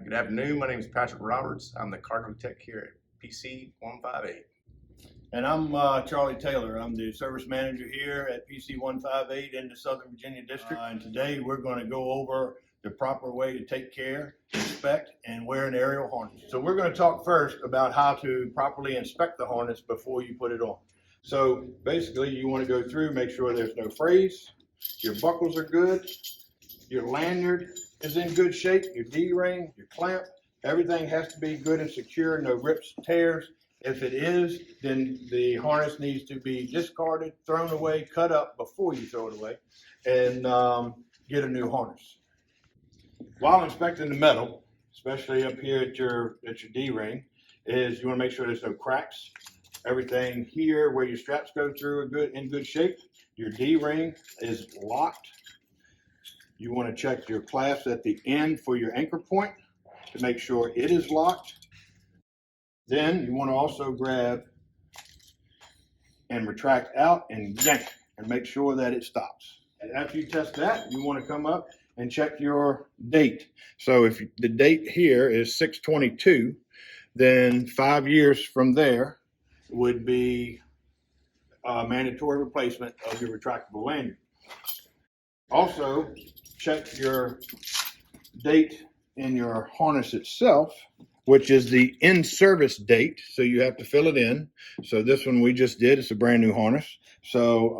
Good afternoon. My name is Patrick Roberts. I'm the cargo tech here at PC158. And I'm Charlie Taylor. I'm the service manager here at PC158 in the Southern Virginia District. And today we're going to go over the proper way to take care, inspect, and wear an aerial harness. So we're going to talk first about how to properly inspect the harness before you put it on. So basically you want to go through, make sure there's no frays, your buckles are good, your lanyard is in good shape, your D-ring, your clamp, everything has to be good and secure, no rips, tears. If it is, then the harness needs to be discarded, thrown away, cut up before you throw it away, and get a new harness. While inspecting the metal, especially up here at your D-ring, is you want to make sure there's no cracks. Everything here where your straps go through are in good shape. Your D-ring is locked. You want to check your clasp at the end for your anchor point to make sure it is locked. Then you want to also grab and retract out and yank and make sure that it stops. And after you test that, you want to come up and check your date. So if the date here is 6/22, then 5 years from there would be a mandatory replacement of your retractable lanyard. Also, check your date in your harness itself, which is the in-service date. So you have to fill it in. So this one we just did, it's a brand new harness. So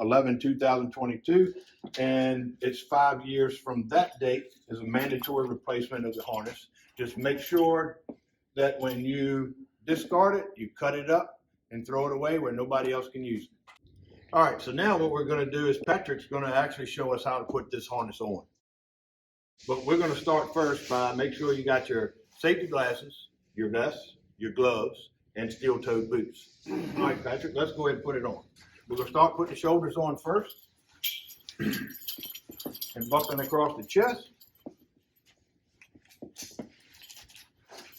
11/2022, and it's 5 years from that date is a mandatory replacement of the harness. Just make sure that when you discard it, you cut it up and throw it away where nobody else can use it. All right, so now what we're going to do is Patrick's going to actually show us how to put this harness on. But we're going to start first by make sure you got your safety glasses, your vest, your gloves, and steel-toed boots. All right, Patrick, let's go ahead and put it on. We're going to start putting the shoulders on first and buckling across the chest.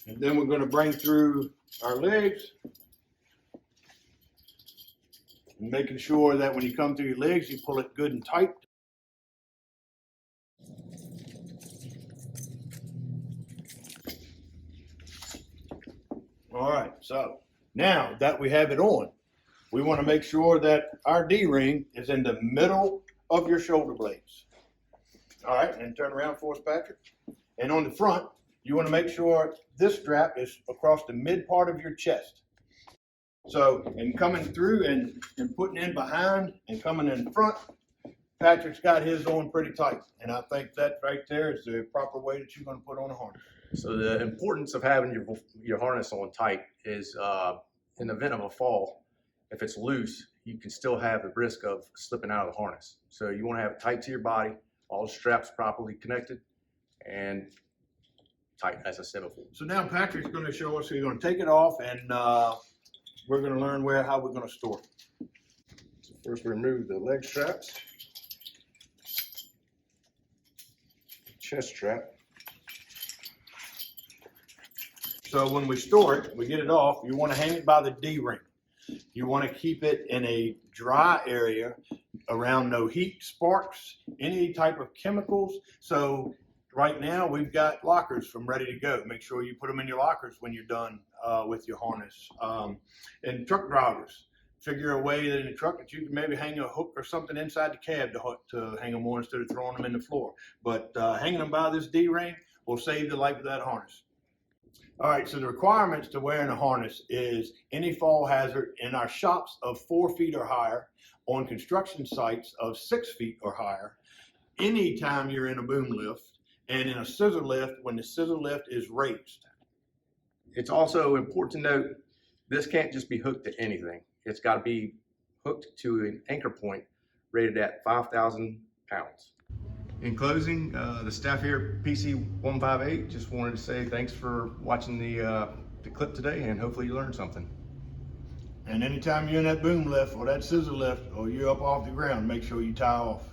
And then we're going to bring through our legs, and making sure that when you come through your legs, you pull it good and tight. All right, so now that we have it on, we want to make sure that our D-ring is in the middle of your shoulder blades. All right, and turn around for us, Patrick. And on the front, you want to make sure this strap is across the mid part of your chest. So, in coming through and putting in behind and coming in front, Patrick's got his on pretty tight. And I think that right there is the proper way that you're going to put on a harness. So the importance of having your harness on tight is in the event of a fall, if it's loose, you can still have the risk of slipping out of the harness. So you want to have it tight to your body, all the straps properly connected, and tight, as I said before. So now Patrick's going to show us, so you're going to take it off, and we're going to learn how we're going to store it. So first we remove the leg straps, chest strap. So when we store it, we get it off, you want to hang it by the D-ring. You want to keep it in a dry area around no heat, sparks, any type of chemicals. So right now we've got lockers from ready to go. Make sure you put them in your lockers when you're done with your harness. And truck drivers, figure a way that in the truck that you can maybe hang a hook or something inside the cab to hang them on instead of throwing them in the floor. But hanging them by this D-ring will save the life of that harness. All right, so the requirements to wearing a harness is any fall hazard in our shops of 4 feet or higher, on construction sites of 6 feet or higher, anytime you're in a boom lift, and in a scissor lift when the scissor lift is raised. It's also important to note, this can't just be hooked to anything. It's got to be hooked to an anchor point rated at 5,000 pounds. In closing, the staff here at PC158 just wanted to say thanks for watching the clip today, and hopefully you learned something. And anytime you're in that boom lift or that scissor lift or you're up off the ground, make sure you tie off.